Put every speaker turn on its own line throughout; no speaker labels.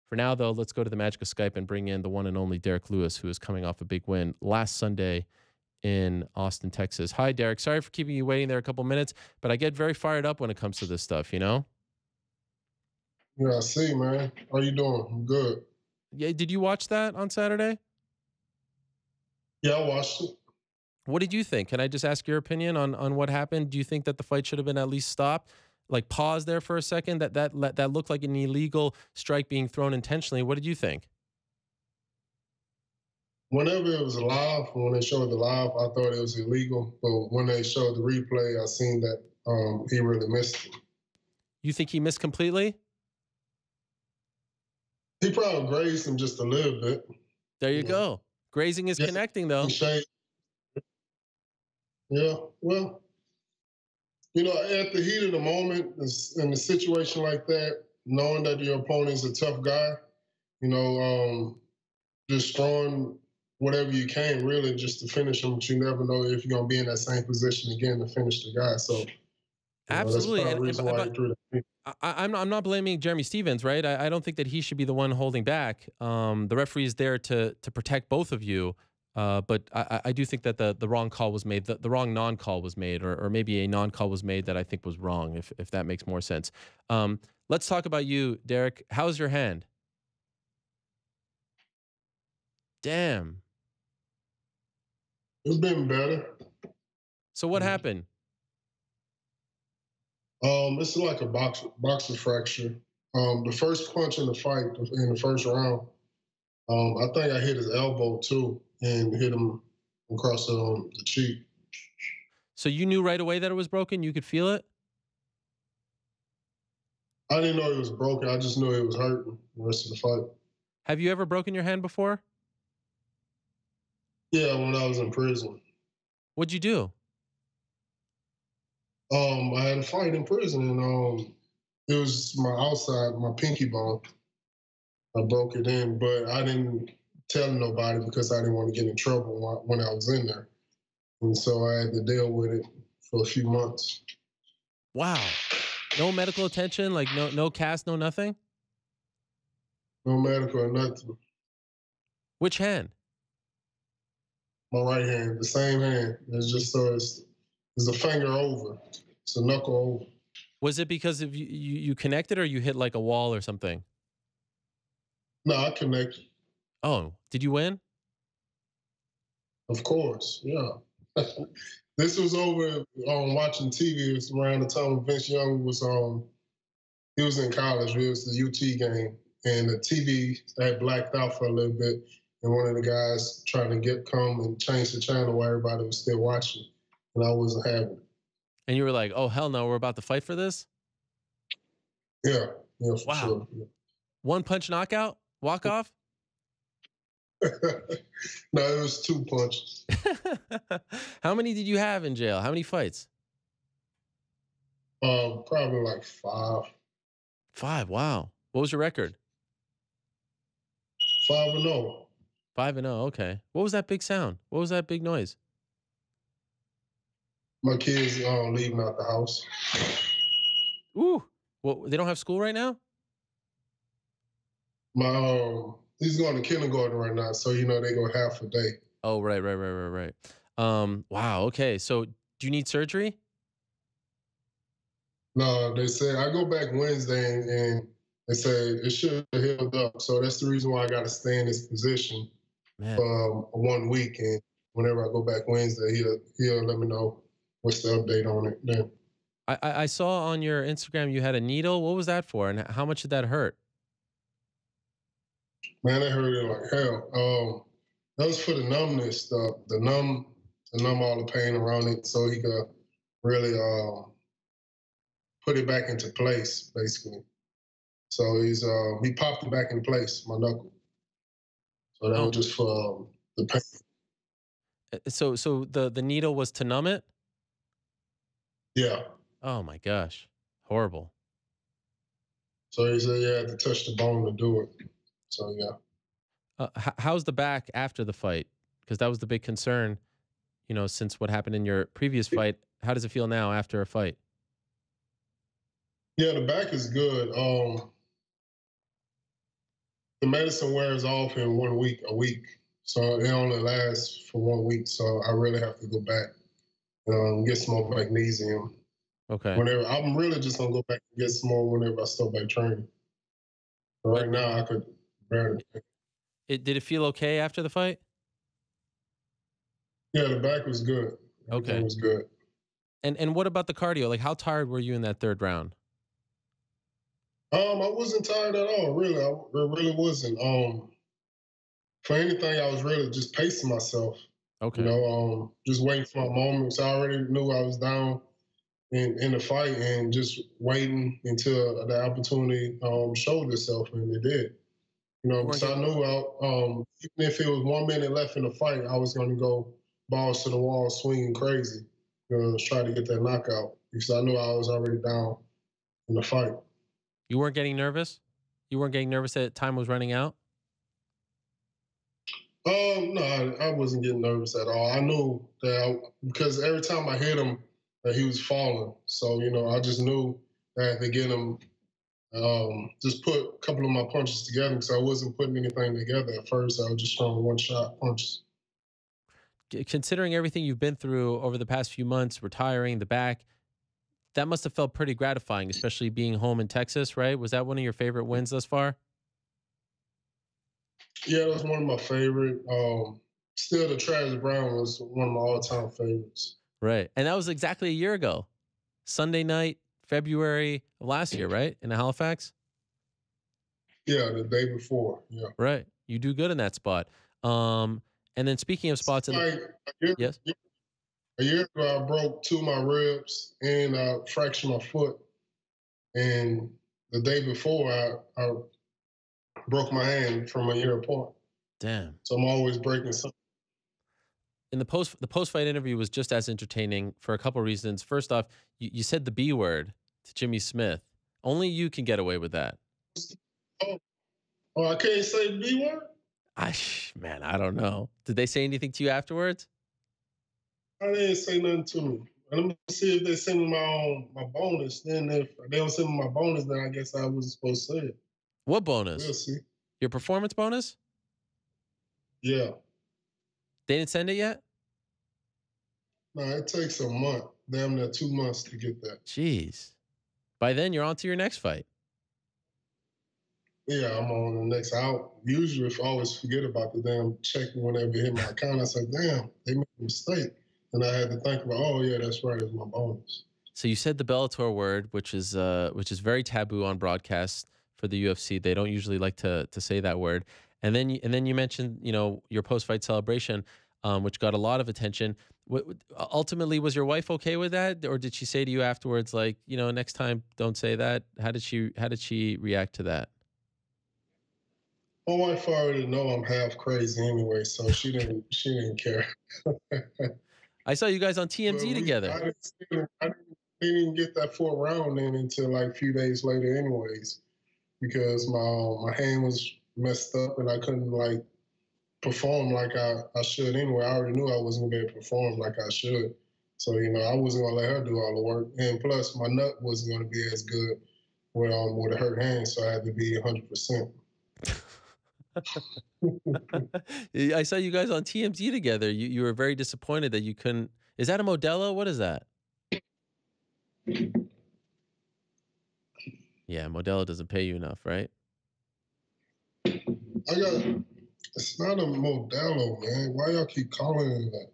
For now, though, let's go to the magic of Skype and bring in the one and only Derrick Lewis, who is coming off a big win last Sunday in Austin, Texas. Hi, Derrick. Sorry for keeping you waiting there a couple minutes, but I get very fired up when it comes to this stuff, you know?
Yeah, I see, man. How you doing? I'm good.
Yeah, did you watch that on Saturday?
Yeah, I watched it.
What did you think? Can I just ask your opinion on what happened? Do you think that the fight should have been at least stopped? Like pause there for a second. That looked like an illegal strike being thrown intentionally. What did you think?
Whenever it was live, when they showed the live, I thought it was illegal. But when they showed the replay, I seen that he really missed it.
You think he missed completely?
He probably grazed him just a little bit.
There you go. Grazing is connecting, though.
Yeah, well, at the heat of the moment, in a situation like that, knowing that your opponent's a tough guy, just throwing whatever you can, really, just to finish him. But you never know if you're going to be in that same position again to finish the guy. So,
absolutely.
that's the reason why he threw that.
I'm not blaming Jeremy Stevens, right? I don't think that he should be the one holding back. The referee is there to protect both of you. But I do think that the wrong call was made, the wrong non-call was made, or maybe a non-call was made that I think was wrong, if that makes more sense. Let's talk about you, Derrick. How's your hand? Damn.
It's been better.
So what happened?
It's like a boxer fracture. The first punch in the fight, in the first round, I think I hit his elbow too and hit him across the cheek.
So you knew right away that it was broken? You could feel it?
I didn't know it was broken. I just knew it was hurting the rest of the fight.
Have you ever broken your hand before?
Yeah, when I was in prison.
What'd you do?
I had a fight in prison, and it was my pinky bone. I broke it in, but I didn't tell nobody because I didn't want to get in trouble when I was in there. And so I had to deal with it for a few months.
Wow. No medical attention? Like no cast, no nothing?
No medical or nothing.
Which hand?
My right hand, the same hand. It's just it's a finger over. It's a knuckle over.
Was it because of you connected, or you hit like a wall or something?
No, I connected.
Oh, did you win?
Of course, yeah. This was over watching TV. It was around the time Vince Young was he was in college. It was the UT game, and the TV had blacked out for a little bit. And one of the guys trying to come and change the channel while everybody was still watching, and I wasn't having it.
And you were like, "Oh hell no, we're about to fight for this."
Yeah, for sure. Yeah.
One punch knockout, walk off.
No, it was 2 punches.
How many did you have in jail? How many fights?
Probably like 5.
5. Wow. What was your record?
5-0.
5-0. Okay. What was that big sound? What was that big noise?
My kids leaving out the house.
Ooh. Well, they don't have school right now?
He's going to kindergarten right now, so they go half a day.
Oh, right. Wow. Okay. So, do you need surgery?
No, they said I go back Wednesday, and they said it should have healed up. So that's the reason why I got to stay in this position for 1 week. And whenever I go back Wednesday, he'll let me know what's the update on it then.
I saw on your Instagram you had a needle. What was that for, and how much did that hurt?
Man, it hurt like hell. That was for the numbness, to numb all the pain around it, so he could really put it back into place, basically. So he popped it back in place, my knuckle. So that was just for the pain.
So the needle was to numb it?
Yeah.
Oh my gosh, horrible.
So he said you had to touch the bone to do it. So yeah.
How's the back after the fight? Because that was the big concern, since what happened in your previous fight. How does it feel now after a fight?
Yeah, the back is good. the medicine wears off in 1 week, a week. So it only lasts for 1 week. So I really have to go back, get some more magnesium.
Okay.
Whenever I'm really just gonna go back and get some more whenever I start back training. But right now I could barely.
Did it feel okay after the fight?
Yeah, the back was good. Everything
Okay.
was good.
And what about the cardio? Like, how tired were you in that third round?
I wasn't tired at all, really. I really wasn't. For anything, I was really just pacing myself.
Okay.
Just waiting for my moments. I already knew I was down in the fight, and just waiting until the opportunity showed itself, and it did. Because I knew even if it was 1 minute left in the fight, I was going to go balls to the wall, swinging crazy, try to get that knockout. Because I knew I was already down in the fight.
You weren't getting nervous? You weren't getting nervous that time was running out?
No, I wasn't getting nervous at all. I knew that because every time I hit him, that he was falling. So I just knew that I had to get him. Just put a couple of my punches together because I wasn't putting anything together at first. I was just throwing one-shot punches.
Considering everything you've been through over the past few months, retiring, the back, that must have felt pretty gratifying, especially being home in Texas, right? Was that one of your favorite wins thus far?
Yeah, that was one of my favorite. Still, the Travis Brown was one of my all-time favorites.
Right. And that was exactly a year ago. Sunday night, February of last year, right? In Halifax?
Yeah, the day before. Yeah.
Right. You do good in that spot. And then speaking of spots, yes.
A year ago, I broke 2 of my ribs and I fractured my foot. And the day before, I broke my hand from a year apart.
Damn.
So I'm always breaking something.
In the post fight interview was just as entertaining for a couple of reasons. First off, you said the B word to Jimmy Smith. Only you can get away with that.
Oh, I can't say the B word?
Man, I don't know. Did they say anything to you afterwards?
I didn't say nothing to me. Let me see if they send me my bonus. Then if they don't send me my bonus, then I guess I wasn't supposed to say it.
What bonus?
We'll see.
Your performance bonus?
Yeah.
They didn't send it yet?
No, it takes a month, damn near 2 months to get that.
Jeez. By then, you're on to your next fight.
Yeah, I'm on the next out. Usually, if I always forget about the damn check whenever it hit my account, I say, damn, they made a mistake. And I had to think about, oh, yeah, that's right, it's my bonus.
So you said the Bellator word, which is very taboo on broadcast for the UFC. They don't usually like to say that word. And then you mentioned, your post-fight celebration, which got a lot of attention. Ultimately, was your wife okay with that, or did she say to you afterwards, like, next time don't say that? How did she react to that?
My wife already know I'm half crazy anyway, so she didn't care.
I saw you guys on TMZ together.
I didn't even get that 4th round in until like a few days later anyways, because my hand was messed up and I couldn't like perform like I should anyway. I already knew I wasn't going to be able to perform like I should. So, I wasn't going to let her do all the work. And plus, my nut wasn't going to be as good with a hurt hand, so I had to be 100%.
I saw you guys on TMZ together. You were very disappointed that you couldn't. Is that a Modelo? What is that? Yeah, Modelo doesn't pay you enough, right?
It's not a Modelo, man. Why y'all keep calling it that?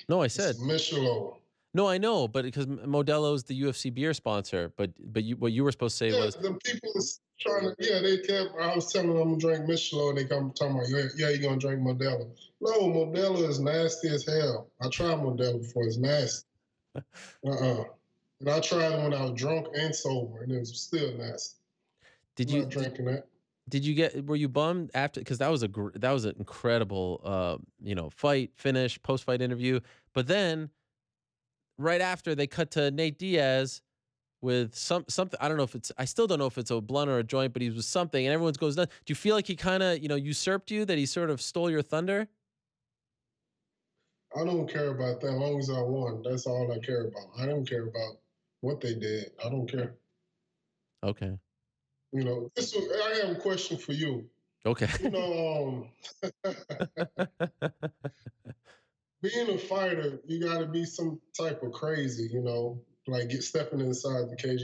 No, I said
it's Michelob.
No, I know, but because Modelo is the UFC beer sponsor, but what you were supposed to say was
the people is trying to. Yeah, they kept. I was telling them I'm gonna drink Michelob. They come talking about, yeah, you're gonna drink Modelo. No, Modelo is nasty as hell. I tried Modelo before. It's nasty. And I tried it when I was drunk and sober, and it was still nasty. I'm not drinking that.
Were you bummed after, because that was an incredible fight finish, post-fight interview, but then right after they cut to Nate Diaz with something, I still don't know if it's a blunt or a joint, but he was something and everyone goes nuts. Do you feel like he kind of usurped you, that he sort of stole your thunder?
I don't care about that as long as I won. That's all I care about. I don't care about what they did. I don't care.
Okay.
I have a question for you.
Okay.
You know, being a fighter, you got to be some type of crazy. You know, like stepping inside the cage.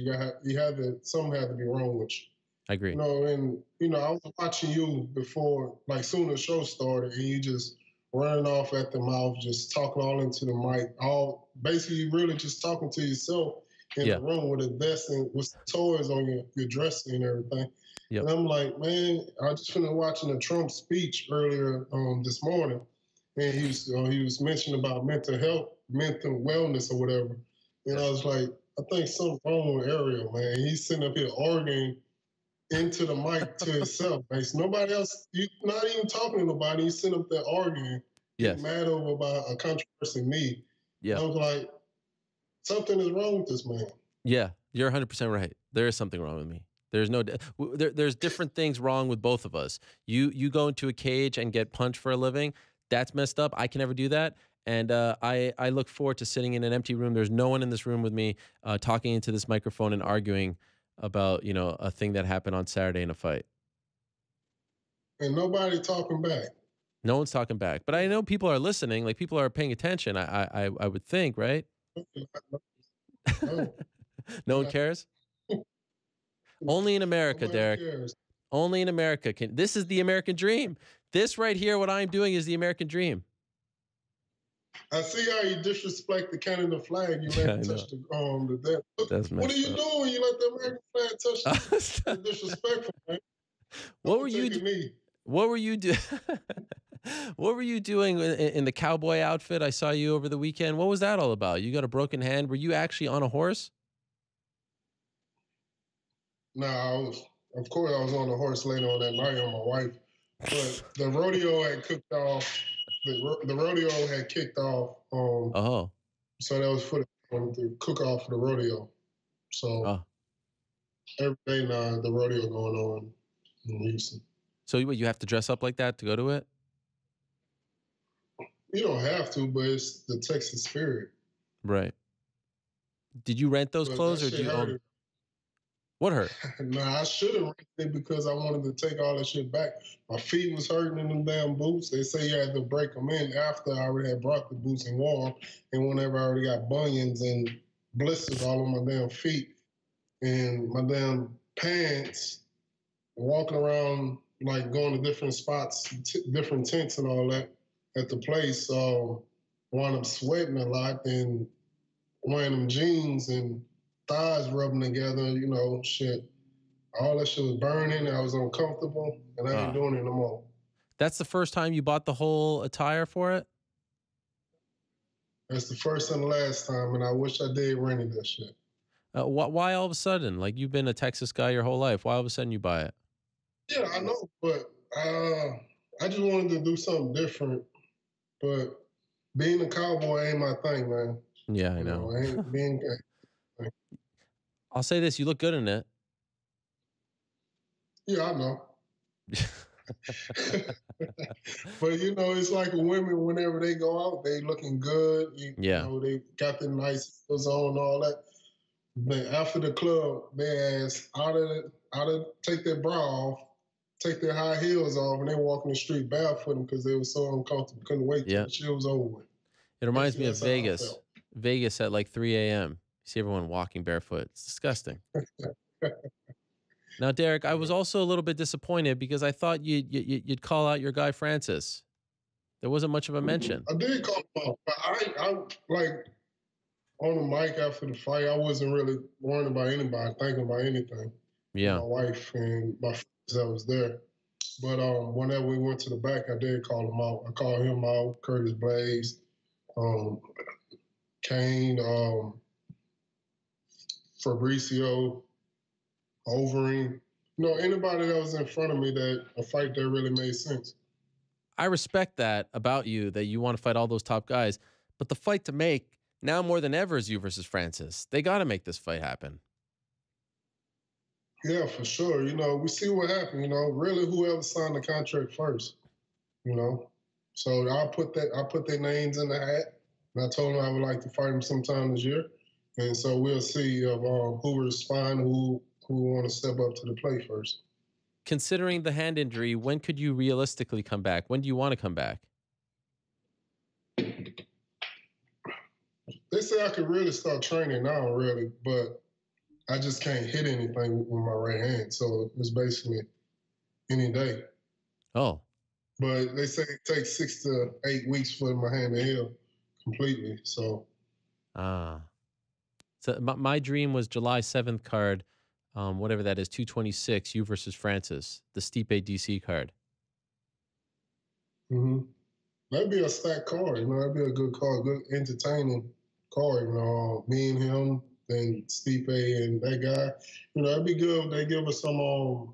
Something had to be wrong with you.
I agree.
You know, and you know, I was watching you before, like soon as the show started, and you just running off at the mouth, just talking all into the mic, all basically really just talking to yourself in
Yeah.
the room with a desk and with toys on your dresser and everything.
Yep.
And I'm like, man, I just finished watching a Trump speech earlier this morning, and he was mentioning about mental health, mental wellness, or whatever. And I was like, I think something's wrong with Ariel, man. He's sitting up here arguing into the mic to himself. Like, nobody else, you not even talking to nobody. You sitting up there arguing, getting
Yes.
mad over about a controversy me.
Yeah.
And I was like, something is wrong with this man.
Yeah. You're 100% right. There is something wrong with me. There's no, there's different things wrong with both of us. You go into a cage and get punched for a living. That's messed up. I can never do that. And I look forward to sitting in an empty room. There's no one in this room with me talking into this microphone and arguing about, you know, a thing that happened on Saturday in a fight.
And nobody talking back.
No one's talking back, but I know people are listening. Like people are paying attention. I would think, right?
No,
No one cares. Only in America,
nobody
Derrick.
cares.
Only in America can. This is the American dream. This right here, what I'm doing, is the American dream.
I see how you disrespect the Canada flag. You let it touch the deck. What are you doing? You let the American flag touch the disrespectful, man.
What were you doing? What were you doing? What were you doing in the cowboy outfit? I saw you over the weekend. What was that all about? You got a broken hand. Were you actually on a horse?
No, of course, I was on the horse later on that night on my wife. But the rodeo had cooked off. The rodeo had kicked off.
Oh.
So that was for the cook off for the rodeo. So every day now, the rodeo going on in Houston.
So you have to dress up like that to go to it?
You don't have to, but it's the Texas spirit.
Right. Did you rent those clothes or do you own? What hurt?
Nah, I should have rented it because I wanted to take all that shit back. My feet was hurting in them damn boots. They say you had to break them in after I already had brought the boots and wore them. And whenever I already got bunions and blisters all on my damn feet and my damn pants, walking around like going to different spots, different tents and all that at the place, wound up sweating a lot and wearing them jeans and thighs rubbing together, you know, shit. All that shit was burning. I was uncomfortable, and I ain't doing it no more.
That's the first time you bought the whole attire for it?
That's the first and the last time, and I wish I did rent that shit.
Why all of a sudden? Like, you've been a Texas guy your whole life. Why all of a sudden you buy it?
Yeah, I know, but I just wanted to do something different. But being a cowboy ain't my thing, man.
Yeah, I know.
Ain't being.
I'll say this: you look good in it.
Yeah, I know. But you know, it's like women. Whenever they go out, they looking good. You know, they got the nice clothes on, all that. But after the club, they ask out of take their bra off, take their high heels off, and they walk in the street barefooting because they were so uncomfortable. Couldn't wait till the shit was over with.
It reminds me of Vegas. Vegas at like 3 a.m. You see everyone walking barefoot. It's disgusting. Now, Derrick, I was also a little bit disappointed because I thought you'd call out your guy Francis. There wasn't much of a mention.
I did call him out, but I like on the mic after the fight. I wasn't really worrying about anybody, thinking about anything.
Yeah,
my wife and my friends that was there. But whenever we went to the back, I did call him out. I called him out, Curtis Blaze, Kane, Fabricio, Overeem. You know, anybody that was in front of me that a fight that really made sense.
I respect that about you, that you want to fight all those top guys. But the fight to make now more than ever is you versus Francis. They got to make this fight happen.
Yeah, for sure. You know, we see what happened. You know, really, whoever signed the contract first. You know, so I put their names in the hat, and I told them I would like to fight them sometime this year. And so we'll see of who respond, who want to step up to the plate first.
considering the hand injury, when could you realistically come back? When do you want to come back?
They say I could really start training now, really, but I just can't hit anything with my right hand. So it's basically any day.
Oh.
But they say it takes 6 to 8 weeks for my hand to heal completely. So.
So my dream was July 7th card, whatever that is, 226, you versus Francis, the Stipe DC card.
Mm-hmm. That'd be a stacked card, that'd be a good card, good entertaining card, me and him, then Stipe and that guy, that'd be good if they give us some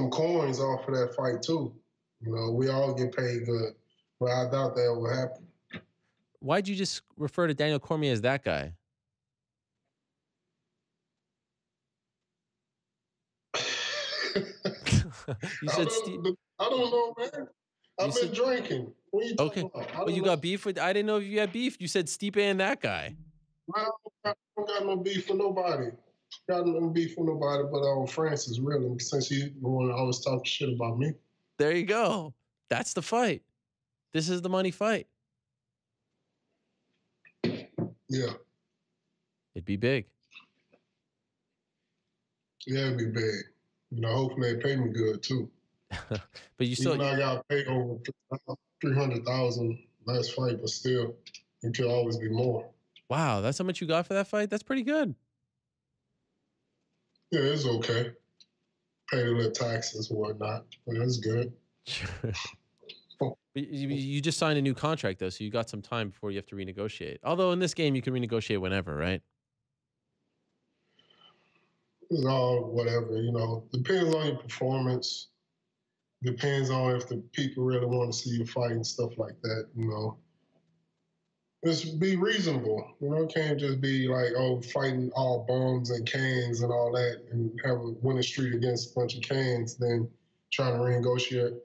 coins off of that fight too. We all get paid good, but I doubt that will happen.
Why'd you just refer to Daniel Cormier as that guy? You said
I don't know, man. I've been drinking. What are you talking about?
Well, you got beef with? I didn't know if you had beef. You said Stipe and that guy.
I don't got no beef with nobody. Got no beef with nobody but Francis, really, since he the one always talking shit about me.
There you go. That's the fight. This is the money fight.
Yeah.
It'd be big.
Yeah, it'd be big. Hopefully they pay me good too.
But you still.
Even though I got paid over $300,000 last fight, but still, it could always be more.
Wow, that's how much you got for that fight? That's pretty good.
Yeah, it's okay. Paid a little taxes and whatnot, but that's good.
You just signed a new contract, though, so you got some time before you have to renegotiate. Although in this game, you can renegotiate whenever, right?
It's all whatever, Depends on your performance. Depends on if the people really want to see you fight and stuff like that, Just be reasonable. It can't just be like, fighting all bums and cans and all that and have a winning streak against a bunch of cans, then trying to negotiate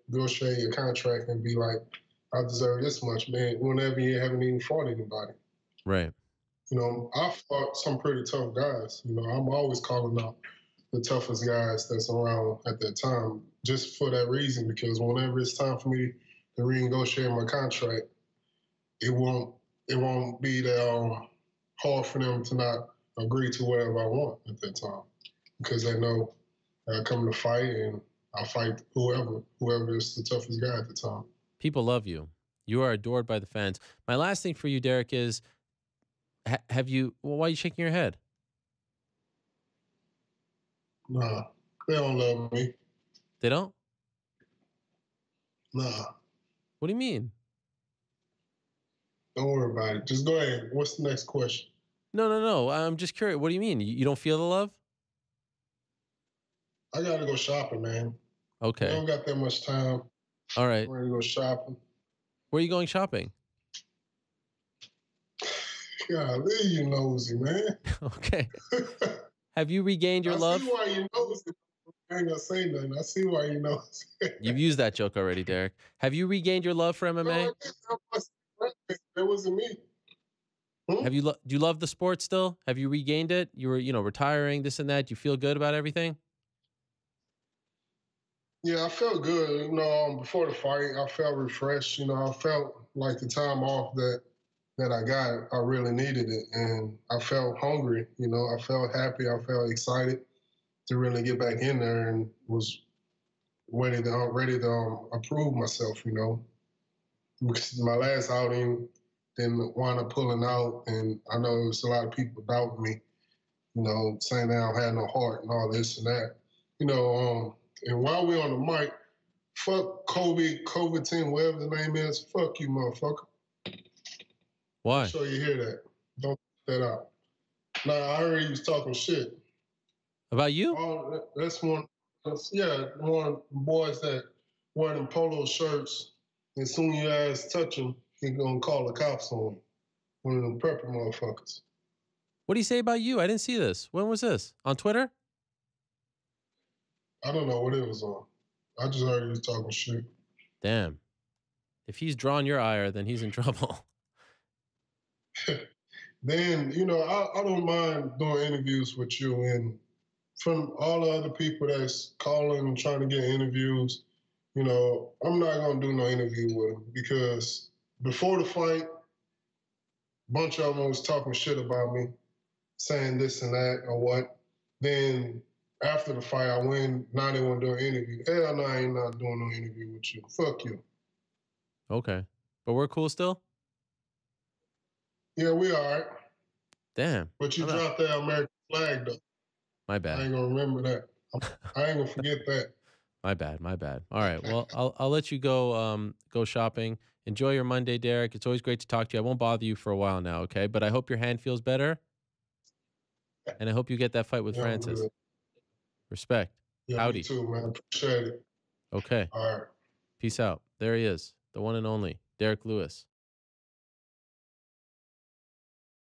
your contract and be like, I deserve this much, man, whenever you haven't even fought anybody.
Right.
I fought some pretty tough guys. I'm always calling out the toughest guys that's around at that time, just for that reason, because whenever it's time for me to renegotiate my contract, it won't be that hard for them to not agree to whatever I want at that time, because they know that I come to fight and I fight whoever is the toughest guy at the time.
People love you. You are adored by the fans. My last thing for you, Derrick, is have you? Well, why are you shaking your head?
Nah, they don't love me.
They don't?
Nah.
What do you mean?
Don't worry about it. Just go ahead. What's the next question?
No. I'm just curious. What do you mean? You don't feel the love?
I gotta go shopping, man.
Okay.
I don't got that much time.
All right.
I'm ready to go shopping.
Where are you going shopping?
Golly, you nosy, man.
Okay. Have you regained your love?
I see why you nosy. I ain't gonna say nothing. I see why you nosy.
You've used that joke already, Derrick. Have you regained your love for MMA?
That wasn't me.
Do you love the sport still? Have you regained it? You were, retiring, this and that. Do you feel good about everything?
Yeah, I felt good. Before the fight, I felt refreshed. I felt like the time off that I got, I really needed it, and I felt hungry. I felt happy. I felt excited to really get back in there, and was ready to improve myself. Because my last outing didn't wind up pulling out, and I know there was a lot of people doubting me. Saying that I don't have no heart and all this and that. And while we're on the mic, fuck COVID-10, whatever the name is, fuck you, motherfucker.
Why?
I'm sure you hear that. Don't put that out. Nah, I heard he was talking shit.
About you?
That's one of the boys that wear them polo shirts, and soon your ass touch him, he gonna call the cops on him. One of them prepper motherfuckers.
What do you say about you? I didn't see this. When was this? On Twitter?
I don't know what it was on. I just heard he was talking shit.
Damn. If he's drawn your ire, then he's in trouble.
Then, I don't mind doing interviews with you and from all the other people that's calling and trying to get interviews, you know, I'm not gonna do no interview with him because before the fight, a bunch of them was talking shit about me, saying this and that or what. Then after the fight, I win. Now they want to do an interview. Hell no, I ain't not doing no interview with you. Fuck you.
Okay. But we're cool still?
Yeah, we all right.
Damn.
But you
I'm not.
dropped that American flag though.
My
I
bad.
ain't gonna remember that. I ain't gonna forget that.
My bad. My bad. All right. Well, I'll let you go go shopping. Enjoy your Monday, Derrick. It's always great to talk to you. I won't bother you for a while now, okay? But I hope your hand feels better. And I hope you get that fight with
Yeah, I'm
Francis.
good.
Respect.
Yeah,
Howdy.
me too, man. Appreciate it.
Okay.
All right.
Peace out. There he is. The one and only Derrick Lewis.